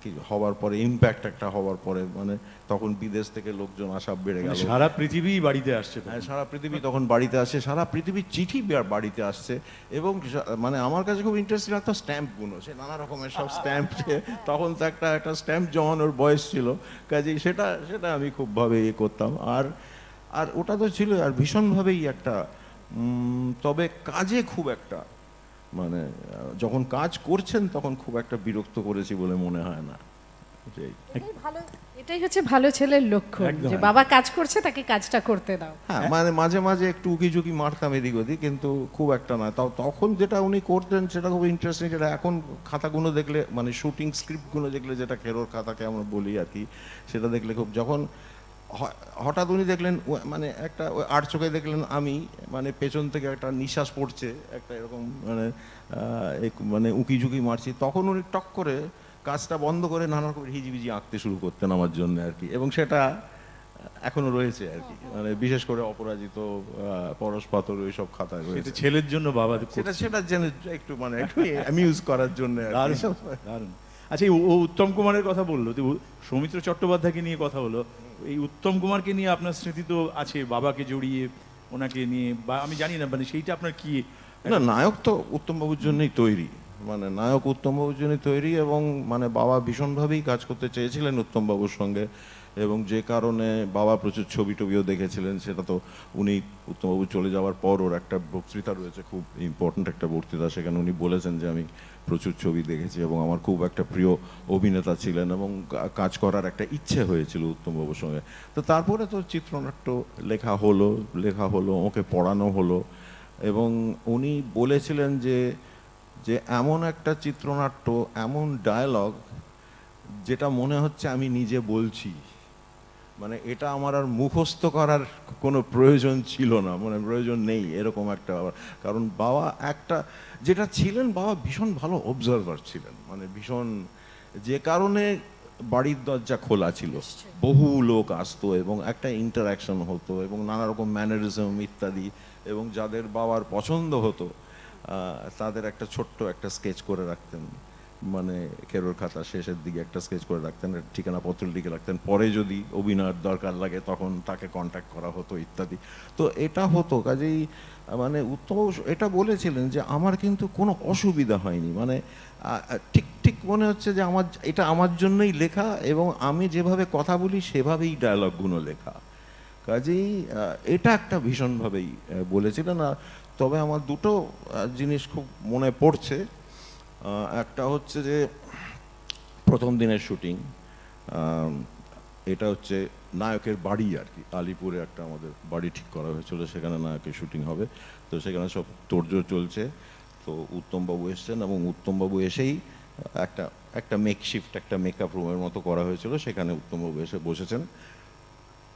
কি হওয়ার পরে, ইম্প্যাক্ট একটা হওয়ার পরে, মানে তখন বিদেশ থেকে লোকজন আসা বেড়ে গেল, সারা পৃথিবী বাড়িতে আসছে। হ্যাঁ, সারা পৃথিবী তখন বাড়িতে আসে, সারা পৃথিবীর চিঠি বাড়িতে আসছে। এবং মানে আমার কাছে খুব ইন্টারেস্টিং লাগতো স্ট্যাম্পগুলো, সে নানা রকমের সব স্ট্যাম্প, তখন তো একটা স্ট্যাম্প জমানোর বয়স ছিল, কাজেই সেটা আমি খুবভাবে করতাম। আর ওটা তো ছিল, আর ভীষণভাবেই একটা তবে কাজে খুব একটা মানে যখন কাজ করছেন তখন খুব একটা বিরক্ত করেছি বলে মনে হয় না। এটাই হচ্ছে ভালো ছেলের লক্ষ্য, একদম। যে বাবা কাজ করছে তাকে কাজটা করতে দাও। হ্যাঁ, মানে মাঝে মাঝে একটু উকিঝুঁকি মারতাম এদিক ওদিক, কিন্তু খুব একটা না। তাও তখন যেটা উনি করতেন সেটা খুব ইন্টারেস্টিং। সেটা এখন খাতাগুলো দেখলে, মানে শুটিং স্ক্রিপ্টগুলো দেখলে, যেটা খেরোর খাতাকে আমরা বলি আর কি, সেটা দেখলে খুব, যখন হঠাৎ উনি দেখলেন মানে একটা আর চোখে দেখলেন আমি, মানে পেছন থেকে একটা নিঃশ্বাস পড়ছে, একটা এরকম মানে উকিঝুঁকি মারছি, তখন উনি টক করে কাজটা বন্ধ করে নানা রকম হিজিবিজি আঁকতে শুরু করতেন আমার জন্য আর কি। এবং সেটা এখনো রয়েছে আর কি, মানে বিশেষ করে অপরাজিত, পরশ পাথর, ওইসব খাতায় এটা রয়েছে। ছেলের জন্য বাবা সেটা জেনে একটু, মানে একটু অ্যামিউজ করার জন্য আর কি। দারুণ। আচ্ছা, ও উত্তম কুমারের কথা বললো, তো সৌমিত্র চট্টোপাধ্যায়কে নিয়ে কথা হলো, এই উত্তম কুমারকে নিয়ে আপনার স্মৃতি তো আছে, বাবাকে জড়িয়ে ওনাকে নিয়ে, বা আমি জানি না, মানে সেইটা আপনার কি? না, নায়ক তো উত্তমবাবুর জন্যই তৈরি, মানে নায়ক উত্তমবাবুর জন্যই তৈরি, এবং মানে বাবা ভীষণভাবেই কাজ করতে চেয়েছিলেন উত্তমবাবুর সঙ্গে, এবং যে কারণে বাবা প্রচুর ছবি টবিও দেখেছিলেন। সেটা তো উনি উত্তমবাবু চলে যাওয়ার পর ওর একটা বক্তৃতা রয়েছে, খুব ইম্পর্ট্যান্ট একটা বক্তৃতা, সেখানে উনি বলেছেন যে আমি প্রচুর ছবি দেখেছি এবং আমার খুব একটা প্রিয় অভিনেতা ছিলেন, এবং কাজ করার একটা ইচ্ছে হয়েছিল উত্তমবাবুর সঙ্গে। তো তারপরে তো চিত্রনাট্য লেখা হলো, ওকে পড়ানো হলো, এবং উনি বলেছিলেন যে যে এমন একটা চিত্রনাট্য, এমন ডায়ালগ, যেটা মনে হচ্ছে আমি নিজে বলছি, মানে এটা আমার আর মুখস্থ করার কোনো প্রয়োজন ছিল না, মানে প্রয়োজন নেই এরকম একটা। কারণ বাবা একটা যেটা ছিলেন, বাবা ভীষণ ভালো অবজারভার ছিলেন, মানে ভীষণ, যে কারণে বাড়ির দরজা খোলা ছিল, বহু লোক আসতো এবং একটা ইন্টারাকশন হতো, এবং নানা রকম ম্যানারিজম ইত্যাদি, এবং যাদের বাবার পছন্দ হতো তাদের একটা ছোট্ট একটা স্কেচ করে রাখতেন, মানে খেরোর খাতা শেষের দিকে একটা স্কেচ করে রাখতেন, ঠিকানাপত্র লিখে রাখতেন, পরে যদি অভিনয়ের দরকার লাগে তখন তাকে কন্ট্যাক্ট করা হতো ইত্যাদি। তো এটা হতো, কাজেই মানে উত্তম এটা বলেছিলেন যে আমার কিন্তু কোনো অসুবিধা হয়নি, মানে ঠিক ঠিক মনে হচ্ছে যে এটা আমার জন্যই লেখা, এবং আমি যেভাবে কথা বলি সেভাবেই ডায়লগগুলো লেখা, কাজেই এটা একটা ভীষণভাবেই বলেছিলেন। আর তবে আমার দুটো জিনিস খুব মনে পড়ছে। একটা হচ্ছে যে প্রথম দিনের শুটিং, এটা হচ্ছে নায়কের বাড়ি আর কি, আলিপুরে একটা আমাদের বাড়ি ঠিক করা হয়েছিল, সেখানে নায়কের শুটিং হবে। তো সেখানে সব তোড়জোড় চলছে, তো উত্তমবাবু এসছেন, এবং উত্তমবাবু এসেই একটা মেকশিফট একটা মেকআপ রুমের মতো করা হয়েছিল, সেখানে উত্তমবাবু এসে বসেছেন।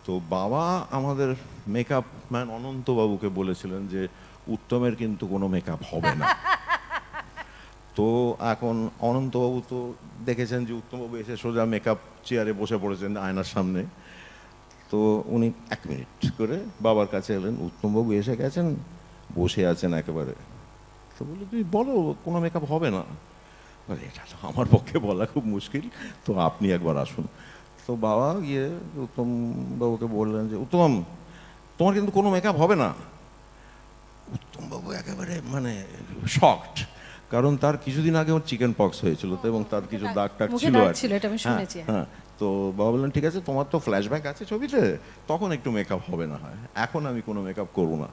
তো বাবা আমাদের মেকআপ ম্যান অনন্তবাবুকে বলেছিলেন যে উত্তমের কিন্তু কোনো মেকআপ হবে না। তো এখন অনন্তবাবু তো দেখেছেন যে উত্তমবাবু এসে সোজা মেকআপ চেয়ারে বসে পড়েছেন আয়নার সামনে, তো উনি 1 মিনিট করে বাবার কাছে এলেন, উত্তমবাবু এসে গেছেন, বসে আছেন একেবারে। তো বললো তুই বলো কোনো মেকআপ হবে না। এটা তো আমার পক্ষে বলা খুব মুশকিল, তো আপনি একবার আসুন। তো বাবা গিয়ে উত্তমবাবুকে বললেন যে উত্তম, তোমার কিন্তু কোনো মেকআপ হবে না। উত্তমবাবু একেবারে মানে শকড, কারণ তার কিছুদিন আগে ওর চিকেন পক্স হয়েছিল, তো এবং তার কিছু দাগ টাগ ছিল আর কি। এটা আমি শুনেছি। হ্যাঁ, তো বাবা বললেন ঠিক আছে, তোমার তো ফ্ল্যাশব্যাক আছে ছবিতে, তখন একটু মেকআপ হবে না হয়, এখন আমি কোনো মেকআপ করবো না।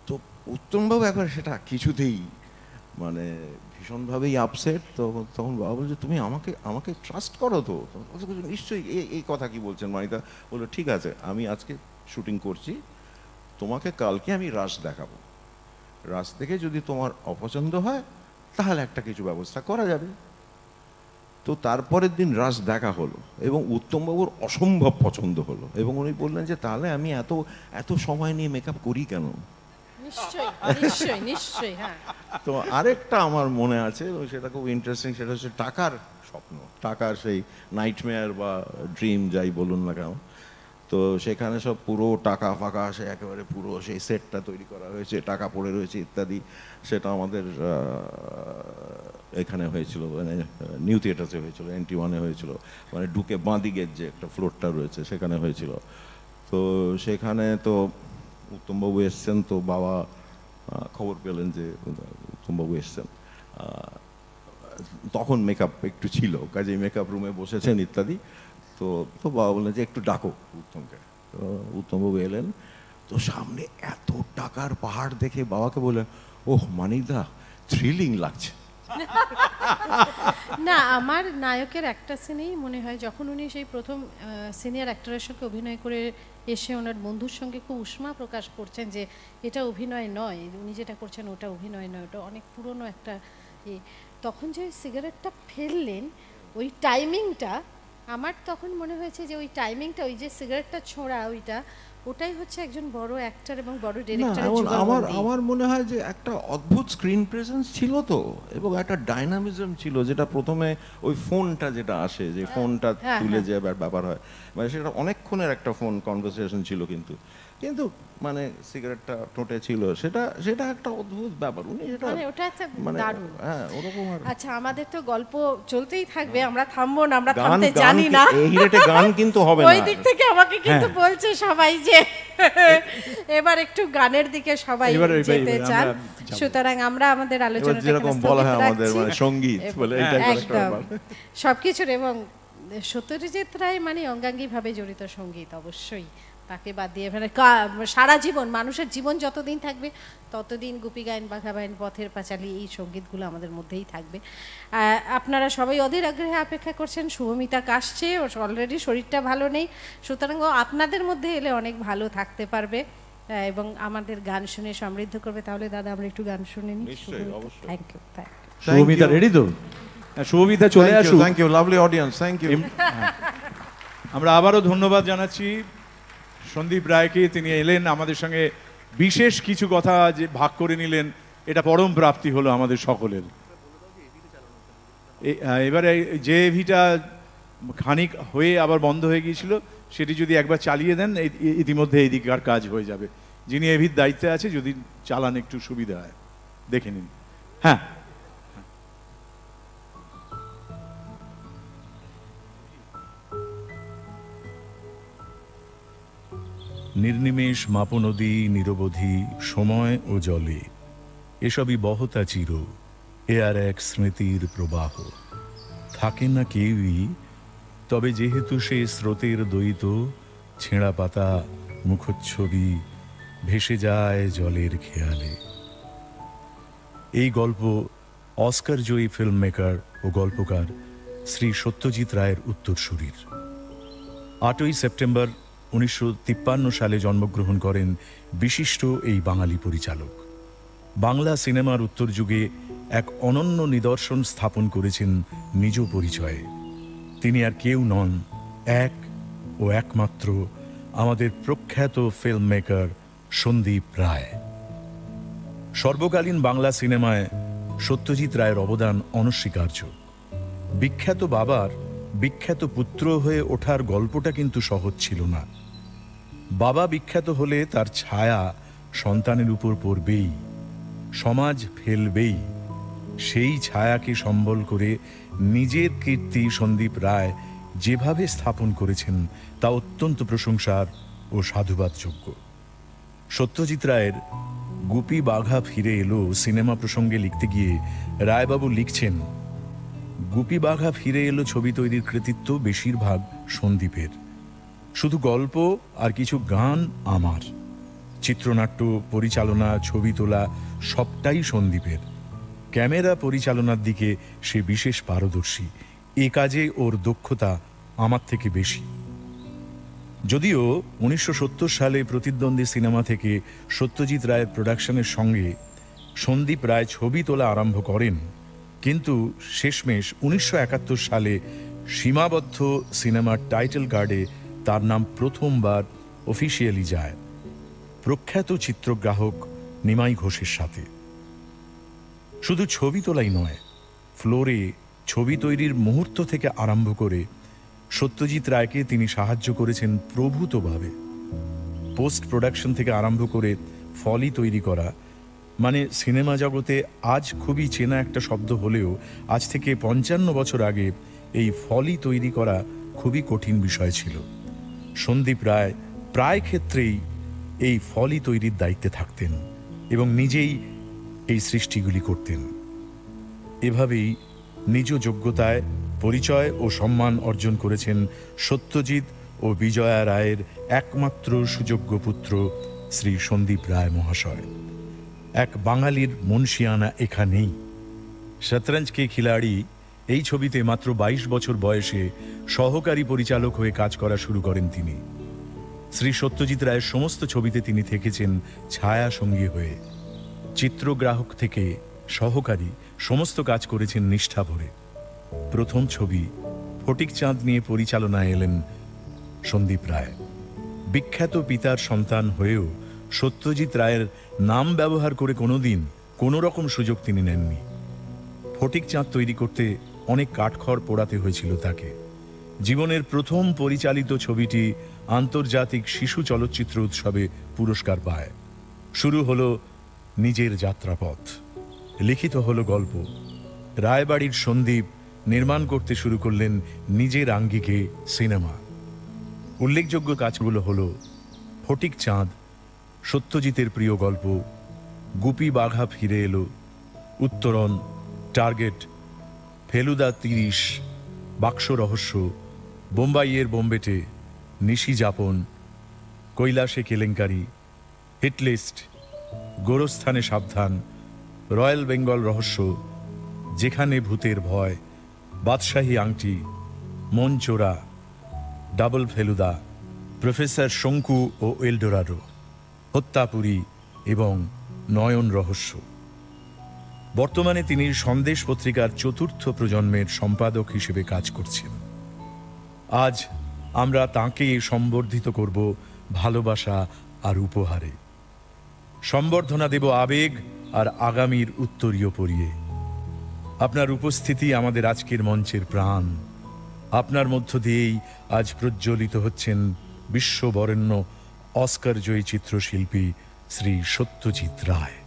তো উত্তমবাবু একবার সেটা কিছুতেই, মানে ভীষণভাবেই আপসেট। তো তখন বাবা বলছে তুমি আমাকে ট্রাস্ট করো তো। নিশ্চয়ই। এই কথা কি বলছেন মানিতা? বললো ঠিক আছে, আমি আজকে শুটিং করছি, তোমাকে কালকে আমি রাশ দেখাবো, রাশ দেখে যদি তোমার অপছন্দ হয় তাহলে একটা কিছু ব্যবস্থা করা যাবে। তো তারপরের দিন রাশ দেখা হলো, এবং উত্তমবাবুর অসম্ভব পছন্দ হলো, এবং উনি বললেন যে তাহলে আমি এত সময় নিয়ে মেকআপ করি কেন? নিশ্চয়ই। হ্যাঁ, তো আরেকটা আমার মনে আছে, সেটা খুব ইন্টারেস্টিং, সেটা হচ্ছে টাকার স্বপ্ন, টাকার সেই নাইটমেয়ার বা ড্রিম যাই বলুন না কেন। তো সেখানে সব পুরো টাকা ফাঁকা আসে, একেবারে পুরো সেই সেটটা তৈরি করা হয়েছে, টাকা পড়ে রয়েছে ইত্যাদি। সেটা আমাদের এখানে হয়েছিল, মানে নিউ থিয়েটার্সে হয়েছিল, NT1-এ হয়েছিল, মানে ঢুকে বাঁ দিকের যে একটা ফ্লোরটা রয়েছে সেখানে হয়েছিল। তো সেখানে তো উত্তমবাবু এসছেন, তো বাবা খবর পেলেন যে উত্তমবাবু এসছেন। তখন মেকআপ একটু ছিল, কাজেই মেকআপ রুমে বসেছেন ইত্যাদি। তো বাবা বললেন যে একটু ডাকো উত্তমকে। তো উত্তমবাবু এলেন, তো সামনে এত টাকার পাহাড় দেখে বাবাকে বললেন ওহ মানিকদা, থ্রিলিং লাগছে। না, আমার নায়কের একটা সিনেই মনে হয়, যখন উনি সেই প্রথম সিনিয়র অ্যাক্টরের সঙ্গে অভিনয় করে এসে ওনার বন্ধুর সঙ্গে খুব উষ্মা প্রকাশ করছেন যে এটা অভিনয় নয়, উনি যেটা করছেন ওটা অভিনয় নয়, ওটা অনেক পুরনো একটা তখন যে সিগারেটটা ফেললেন ওই টাইমিংটা, আমার তখন মনে হয়েছে যে ওই টাইমিংটা, ওই যে সিগারেটটা ছোঁড়া ওটাই হচ্ছে একজন বড় অ্যাক্টর এবং বড় ডিরেক্টরের যুগলবন্দী। আমার মনে হয় যে একটা অদ্ভুত স্ক্রিন প্রেজেন্স ছিল তো, এবং একটা ডাইনামিজম ছিল, যেটা প্রথমে ওই ফোনটা যেটা আসে, যে ফোনটা তুলে যে ব্যাপার হয়, মানে সেটা অনেকক্ষণের একটা ফোন কনভারসেশন ছিল, কিন্তু মানে সিগারেটটা ঠোঁটে ছিল, সেটা একটা অদ্ভুত ব্যাপার। উনি এটা মানে ওটা একটা দারুণ। হ্যাঁ, ওরকম। আচ্ছা, আমাদের তো গল্প চলতেই থাকবে, আমরা থামবো না, আমরা থামতে জানি না। এই রেটে গান কিন্তু হবে না। ওই দিক থেকে আমাকে কিন্তু বলছে সবাই যে এবার একটু গানের দিকে সবাই যেতে চান, সুতরাং আমরা আমাদের আলোচনাটা যেরকম বলা হয় আমাদের মানে সঙ্গীত বলে এটা একদম সবকিছুর, এবং সত্যজিৎ রায় মানে অঙ্গাঙ্গিভাবে জড়িত সঙ্গীত, অবশ্যই তাকে বাদ দিয়ে মানে সারা জীবন, মানুষের জীবন যতদিন থাকবে ততদিন গুপি গায়ন, বাঘা বাইন, পথের পাঁচালী, এই সঙ্গীতগুলো আমাদের মধ্যেই থাকবে। আপনারা সবাই অধীর আগ্রহে অপেক্ষা করছেন। শুভমিতা কাশছে, ওর অলরেডি শরীরটা ভালো নেই, সুতরাং ও আপনাদের মধ্যে এলে অনেক ভালো থাকতে পারবে এবং আমাদের গান শুনে সমৃদ্ধ করবে। তাহলে দাদা আমরা একটু গান শুনে নিই। Thank you. শুভমিতা রেডি তো? শুভমিতা চলে আসুন। Thank you, lovely audience, thank you. আমরা আবারও ধন্যবাদ জানাচ্ছি সন্দীপ রায়কে, তিনি এলেন আমাদের সঙ্গে, বিশেষ কিছু কথা যে ভাগ করে নিলেন, এটা পরম প্রাপ্তি হলো আমাদের সকলের। এবারে যে এভিটা খানিক হয়ে আবার বন্ধ হয়ে গিয়েছিল, সেটি যদি একবার চালিয়ে দেন, ইতিমধ্যে এই দিককার কাজ হয়ে যাবে। যিনি এভির দায়িত্বে আছে, যদি চালান একটু সুবিধা হয়, দেখে নিন। হ্যাঁ, নির্নিমেষ মাপনদী নিরবধি সময় ও জলে, এসবই বহতা চির, এ আর এক স্মৃতির প্রবাহ। থাকে না কেউই, তবে যেহেতু সে স্রোতের দ্বৈত, ছেঁড়া পাতা মুখচ্ছবি ভেসে যায় জলের খেয়ালে। এই গল্প অস্কার জয়ী ফিল্ম মেকার ও গল্পকার শ্রী সত্যজিৎ রায়ের উত্তরসূরির। 8ই সেপ্টেম্বর 1953 সালে জন্মগ্রহণ করেন বিশিষ্ট এই বাঙালি পরিচালক। বাংলা সিনেমার উত্তর যুগে এক অনন্য নিদর্শন স্থাপন করেছেন নিজ পরিচয়ে। তিনি আর কেউ নন, এক ও একমাত্র আমাদের প্রখ্যাত ফিল্ম মেকার সন্দীপ রায়। সর্বকালীন বাংলা সিনেমায় সত্যজিৎ রায়ের অবদান অনস্বীকার্য। বিখ্যাত বাবার বিখ্যাত পুত্র হয়ে ওঠার গল্পটা কিন্তু সহজ ছিল না। বাবা বিখ্যাত হলে তার ছায়া সন্তানের উপর পড়বেই, সমাজ ফেলবেই। সেই ছায়াকে সম্বল করে নিজের কীর্তি সন্দীপ রায় যেভাবে স্থাপন করেছেন, তা অত্যন্ত প্রশংসার ও সাধুবাদযোগ্য। সত্যজিৎ রায়ের গুপি বাঘা ফিরে এলো সিনেমা প্রসঙ্গে লিখতে গিয়ে রায়বাবু লিখছেন, গুপি বাঘা ফিরে এলো ছবি তৈরির কৃতিত্ব বেশিরভাগ সন্দীপের। শুধু গল্প আর কিছু গান আমার। চিত্রনাট্য, পরিচালনা, ছবি তোলা সবটাই সন্দীপের। ক্যামেরা পরিচালনার দিকে সে বিশেষ পারদর্শী। এ কাজে ওর দক্ষতা আমার থেকে বেশি। যদিও 1970 সালে প্রতিদ্বন্দ্বী সিনেমা থেকে সত্যজিৎ রায়ের প্রোডাকশনের সঙ্গে সন্দীপ রায় ছবি তোলা আরম্ভ করেন, কিন্তু শেষমেশ 1971 সালে সীমাবদ্ধ সিনেমার টাইটেল কার্ডে তার নাম প্রথমবার অফিসিয়ালি যায় প্রখ্যাত চিত্রগ্রাহক নিমাই ঘোষের সাথে। শুধু ছবি তোলাই নয়, ফ্লোরে ছবি তৈরির মুহূর্ত থেকে আরম্ভ করে সত্যজিৎ রায়কে তিনি সাহায্য করেছেন প্রভূতভাবে। পোস্ট প্রোডাকশন থেকে আরম্ভ করে ফলি তৈরি করা, মানে সিনেমা জগতে আজ খুবই চেনা একটা শব্দ হলেও আজ থেকে 55 বছর আগে এই ফলি তৈরি করা খুবই কঠিন বিষয় ছিল। সন্দীপ রায় প্রায় ক্ষেত্রেই এই ফলি তৈরির দায়িত্বে থাকতেন এবং নিজেই এই সৃষ্টিগুলি করতেন। এভাবেই নিজ যোগ্যতায় পরিচয় ও সম্মান অর্জন করেছেন সত্যজিৎ ও বিজয়া রায়ের একমাত্র সুযোগ্য পুত্র শ্রী সন্দীপ রায় মহাশয়। এক বাঙালির মনসিয়ানা এখানেই। শতরঞ্জ কে খিলাড়ি এই ছবিতে মাত্র 22 বছর বয়সে সহকারী পরিচালক হয়ে কাজ করা শুরু করেন তিনি। শ্রী সত্যজিৎ রায়ের সমস্ত ছবিতে তিনি থেকেছেন ছায়া সঙ্গী হয়ে। চিত্রগ্রাহক থেকে সহকারী সমস্ত কাজ করেছেন নিষ্ঠা ভরে। প্রথম ছবি ফটিক চাঁদ নিয়ে পরিচালনায় এলেন সন্দীপ রায়। বিখ্যাত পিতার সন্তান হয়েও সত্যজিৎ রায়ের নাম ব্যবহার করে কোনোদিন কোনো রকম সুযোগ তিনি নেননি। ফটিক চাঁদ তৈরি করতে অনেক কাঠখড় পোড়াতে হয়েছিল তাকে। জীবনের প্রথম পরিচালিত ছবিটি আন্তর্জাতিক শিশু চলচ্চিত্র উৎসবে পুরস্কার পায়। শুরু হলো নিজের যাত্রাপথ, লিখিত হলো গল্প। রায়বাড়ির সন্দীপ নির্মাণ করতে শুরু করলেন নিজের আঙ্গিকে সিনেমা। উল্লেখযোগ্য কাজগুলো হলো ফটিক চাঁদ, সত্যজিতের প্রিয় গল্প, গুপি বাঘা ফিরে এলো, উত্তরণ, টার্গেট, ফেলুদা 30, বাক্স রহস্য, বোম্বাইয়ের বোম্বেটে, নিশি যাপন, কৈলাসে কেলেঙ্কারি, হিটলিস্ট, গোরস্থানে সাবধান, রয়্যাল বেঙ্গল রহস্য, যেখানে ভূতের ভয়, বাদশাহী আংটি, মন চোরা, ডাবল ফেলুদা, প্রফেসর শঙ্কু ও এলডোরাডো, হত্যাপুরী এবং নয়ন রহস্য। বর্তমানে তিনি সন্দেশ পত্রিকার 4র্থ প্রজন্মের সম্পাদক হিসেবে কাজ করছেন। আজ আমরা তাঁকে সম্বর্ধিত করব ভালোবাসা আর উপহারে। সম্বর্ধনা দেব আবেগ আর আগামীর উত্তরীয় পরিয়ে। আপনার উপস্থিতি আমাদের আজকের মঞ্চের প্রাণ। আপনার মধ্য দিয়েই আজ প্রজ্বলিত হচ্ছেন বিশ্ববরেণ্য অস্কার জয়ী চিত্রশিল্পী শ্রী সত্যজিৎ রায়।